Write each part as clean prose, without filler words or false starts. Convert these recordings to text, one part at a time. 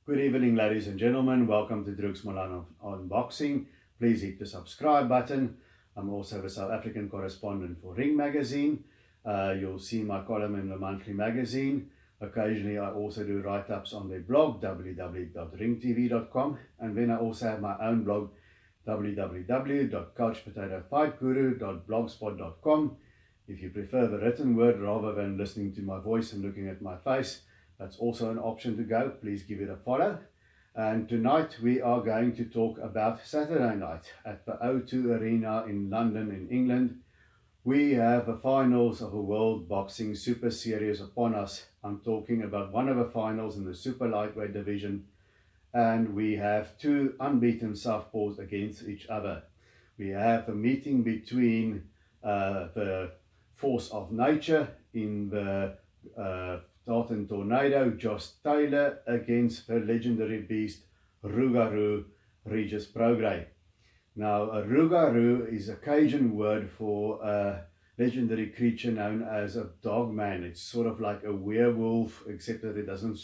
Good evening, ladies and gentlemen. Welcome to Drugs Milan Unboxing. Please hit the subscribe button. I'm also the South African correspondent for Ring Magazine. You'll see my column in the monthly magazine. Occasionally, I also do write-ups on their blog, www.ringtv.com. And then I also have my own blog, www.couchpotatofightguru.blogspot.com. If you prefer the written word rather than listening to my voice and looking at my face, that's also an option to go. Please give it a follow. And tonight we are going to talk about Saturday night at the O2 Arena in London, in England. We have the finals of a World Boxing Super Series upon us. I'm talking about one of the finals in the super lightweight division. And we have two unbeaten southpaws against each other. We have a meeting between the force of nature in the Tartan Tornado, Josh Taylor, against the legendary beast Rougarou, Regis Prograis. Now, a Rougarou is a Cajun word for a legendary creature known as a dogman. It's sort of like a werewolf, except that it doesn't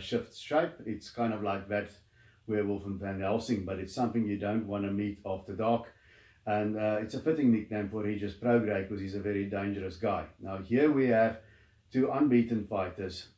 shift shape. It's kind of like that werewolf in Van Helsing, but it's something you don't want to meet after dark. And it's a fitting nickname for Regis Prograis because he's a very dangerous guy. Now, here we have two unbeaten fighters.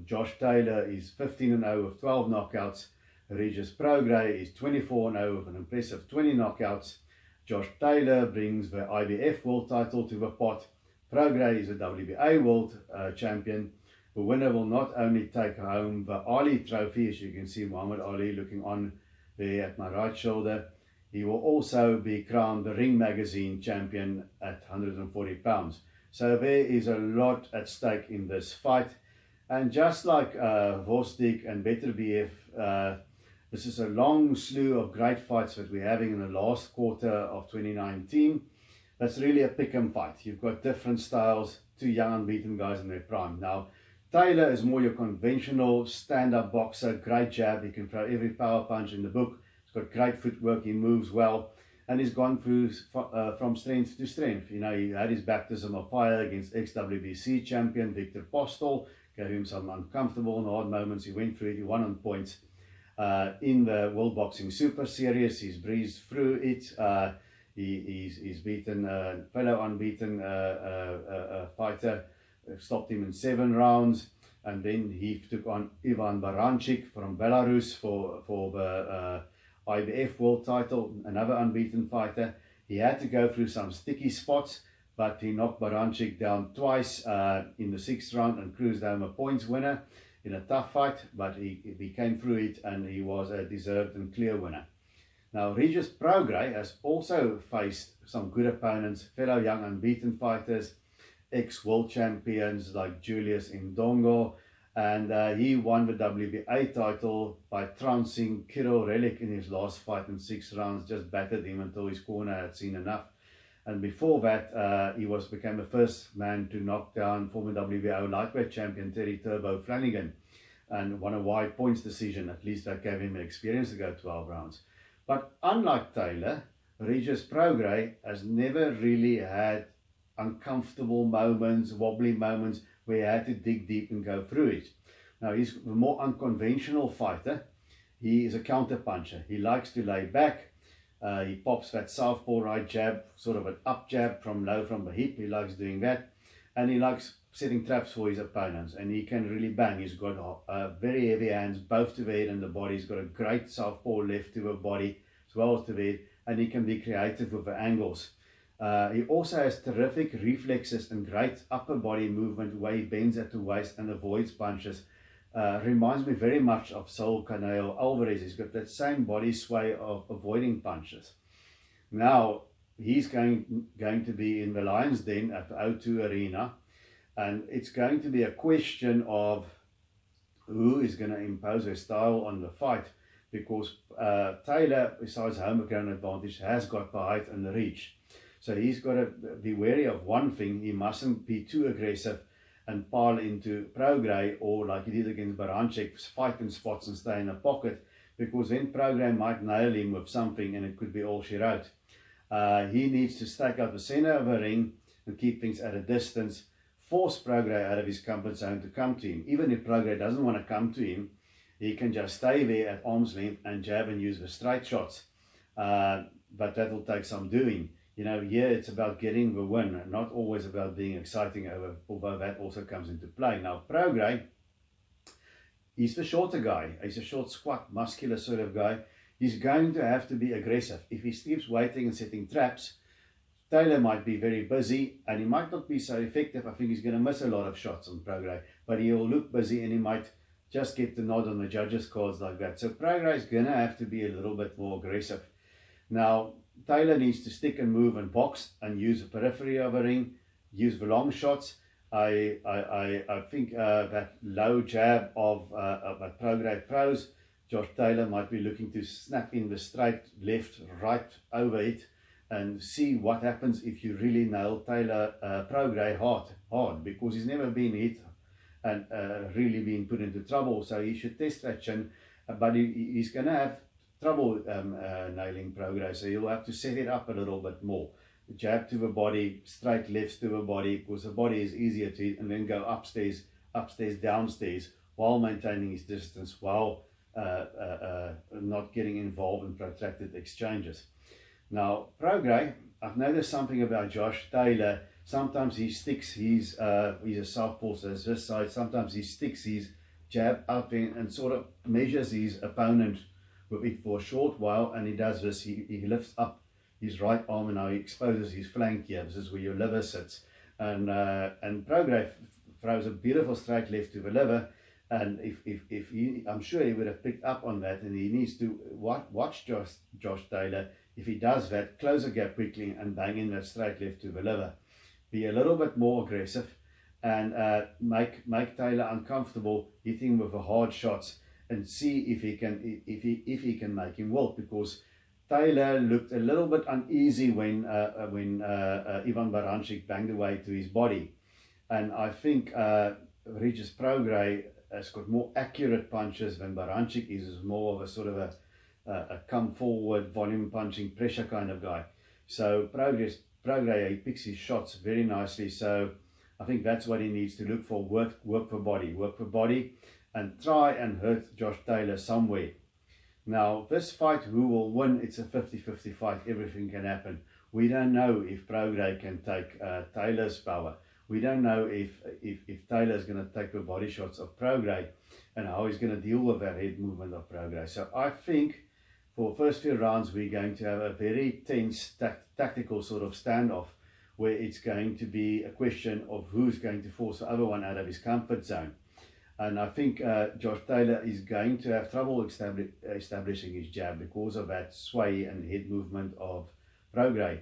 Josh Taylor is 15-0 with 12 knockouts. Regis Prograis is 24-0 with an impressive 20 knockouts. Josh Taylor brings the IBF world title to the pot. Prograis is a WBA world champion. The winner will not only take home the Ali trophy, as you can see Muhammad Ali looking on there at my right shoulder. He will also be crowned the Ring Magazine champion at 140 pounds. So there is a lot at stake in this fight. And just like Vostik and Beterbiev, this is a long slew of great fights that we're having in the last quarter of 2019. That's really a pick-em fight. You've got different styles, two young unbeaten guys in their prime. Now, Taylor is more your conventional stand-up boxer, great jab. He can throw every power punch in the book. He's got great footwork, he moves well. And he's gone through from strength to strength. You know, he had his baptism of fire against ex-WBC champion Victor Postol. Gave him some uncomfortable and hard moments. He went through it, he won on points. In the World Boxing Super Series, he's breezed through it. He's beaten a fellow unbeaten fighter, stopped him in 7 rounds. And then he took on Ivan Baranchik from Belarus for the IBF world title, another unbeaten fighter. He had to go through some sticky spots, but he knocked Baranchik down twice in the 6th round and cruised home a points winner in a tough fight, but he came through it and he was a deserved and clear winner. Now, Regis Prograis has also faced some good opponents, fellow young unbeaten fighters, ex-world champions like Julius Indongo, and he won the WBA title by trouncing Kirill Relik in his last fight in 6 rounds, just battered him until his corner had seen enough. And before that, he became the first man to knock down former WBO lightweight champion Terry Turbo Flanagan and won a wide points decision. At least that gave him experience to go 12 rounds. But unlike Taylor, Regis Prograis has never really had uncomfortable moments, wobbly moments, where he had to dig deep and go through it. Now, he's a more unconventional fighter. He is a counter puncher. He likes to lay back. He pops that southpaw right jab, sort of an up jab from low from the hip. He likes doing that. And he likes setting traps for his opponents. And he can really bang. He's got very heavy hands, both to the head and the body. He's got a great southpaw left to the body, as well as to the head. And he can be creative with the angles. He also has terrific reflexes and great upper body movement where he bends at the waist and avoids punches. Reminds me very much of Saul Canelo Alvarez. He's got that same body sway of avoiding punches. Now, he's going to be in the Lions Den at the O2 Arena. And it's going to be a question of who is going to impose their style on the fight. Because Taylor, besides home ground advantage, has got the height and the reach. So he's got to be wary of one thing. He mustn't be too aggressive and pile into Prograis, or like he did against Baranchik, fight in spots and stay in a pocket, because then Prograis might nail him with something and it could be all she wrote. He needs to stack out the center of the ring and keep things at a distance, force Prograis out of his comfort zone to come to him. Even if Prograis doesn't want to come to him, he can just stay there at arm's length and jab and use the straight shots. But that will take some doing. You know, here it's about getting the win, and not always about being exciting, although that also comes into play. Now, Prograis, he's the shorter guy. He's a short, squat, muscular sort of guy. He's going to have to be aggressive. If he keeps waiting and setting traps, Taylor might be very busy and he might not be so effective. I think he's going to miss a lot of shots on Prograis, but he'll look busy and he might just get the nod on the judges' cards like that. So Prograis is going to have to be a little bit more aggressive. Now, Taylor needs to stick and move and box and use the periphery of a ring, use the long shots. I think that low jab of Prograis throws, Josh Taylor might be looking to snap in the straight left, right over it and see what happens if you really nail Taylor Prograis hard, because he's never been hit and really been put into trouble. So he should test that chin, but he's going to have trouble nailing Prograis, so you'll have to set it up a little bit more. Jab to the body, straight lefts to the body, because the body is easier to hit, and then go upstairs, downstairs, while maintaining his distance, while not getting involved in protracted exchanges. Now, Prograis, I've noticed something about Josh Taylor. Sometimes he sticks he's a southpaw, so it's this side. Sometimes he sticks his jab out there and sort of measures his opponent with it for a short while, and he does this. He lifts up his right arm and now he exposes his flank here. This is where your liver sits. And Prograis throws a beautiful straight left to the liver. And if he, I'm sure he would have picked up on that, and he needs to watch Josh Taylor. If he does that, close the gap quickly and bang in that straight left to the liver. Be a little bit more aggressive and make Taylor uncomfortable, hitting with the hard shots, and see if he can make him wilt, because Taylor looked a little bit uneasy when Ivan Baranchyk banged away to his body, and I think Regis Prograis has got more accurate punches than Baranchyk is more of a sort of a come forward, volume punching, pressure kind of guy. So Prograis, he picks his shots very nicely. So I think that's what he needs to look for. Work for body, and try and hurt Josh Taylor somewhere. Now, this fight, who will win? It's a 50-50 fight. Everything can happen. We don't know if Prograis can take Taylor's power. We don't know if Taylor's going to take the body shots of Prograis and how he's going to deal with that head movement of Prograis. So I think for the first few rounds, we're going to have a very tense tactical sort of standoff, where it's going to be a question of who's going to force the other one out of his comfort zone. And I think Josh Taylor is going to have trouble establishing his jab because of that sway and head movement of Prograis.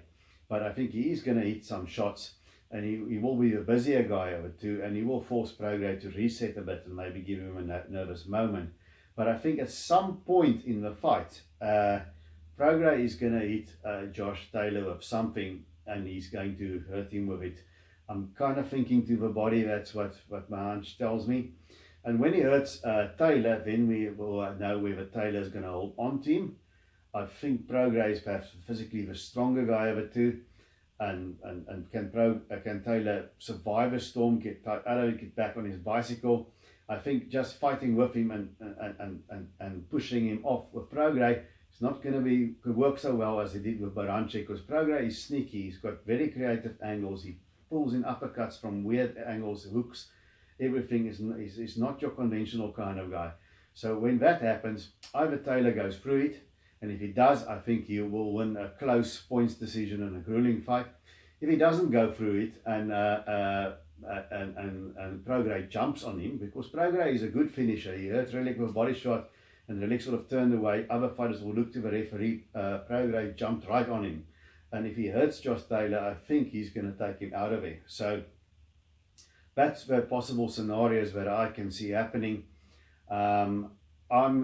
But I think he is going to hit some shots, and he will be a busier guy of it too, and he will force Prograis to reset a bit and maybe give him a nervous moment. But I think at some point in the fight, Prograis is going to hit Josh Taylor with something, and he's going to hurt him with it. I'm kind of thinking to the body. That's what my hunch tells me. And when he hurts Taylor, then we will know whether Taylor is going to hold on to him. I think Prograis is perhaps physically the stronger guy of it too. And can Taylor survive a storm, get back on his bicycle? I think just fighting with him and pushing him off with Prograis is not going to work so well as he did with Baranchyk, because Prograis is sneaky. He's got very creative angles. He pulls in uppercuts from weird angles, hooks. Everything is not your conventional kind of guy. So when that happens, either Taylor goes through it, and if he does, I think he will win a close points decision in a grueling fight. If he doesn't go through it and Prograis jumps on him, because Prograis is a good finisher. He hurt Relic with a body shot, and Relic sort of turned away. Other fighters will look to the referee. Prograis jumped right on him, and if he hurts Josh Taylor, I think he's going to take him out of it. So that's the possible scenarios that I can see happening. I'm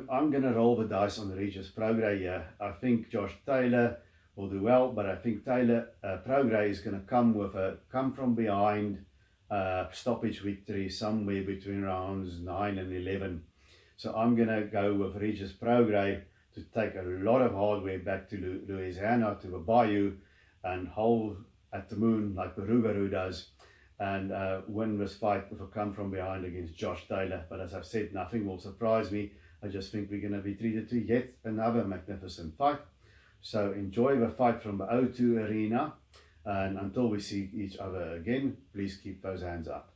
going to roll the dice on Regis Prograis here. I think Josh Taylor will do well, but I think Prograis is going to come from behind stoppage victory somewhere between rounds 9 and 11. So I'm going to go with Regis Prograis to take a lot of hardware back to Louisiana, to the Bayou, and hold at the moon like the Rougarou does, and win this fight with a come from behind against Josh Taylor. But as I've said, nothing will surprise me. I just think we're going to be treated to yet another magnificent fight. So enjoy the fight from the O2 arena, and until we see each other again, please keep those hands up.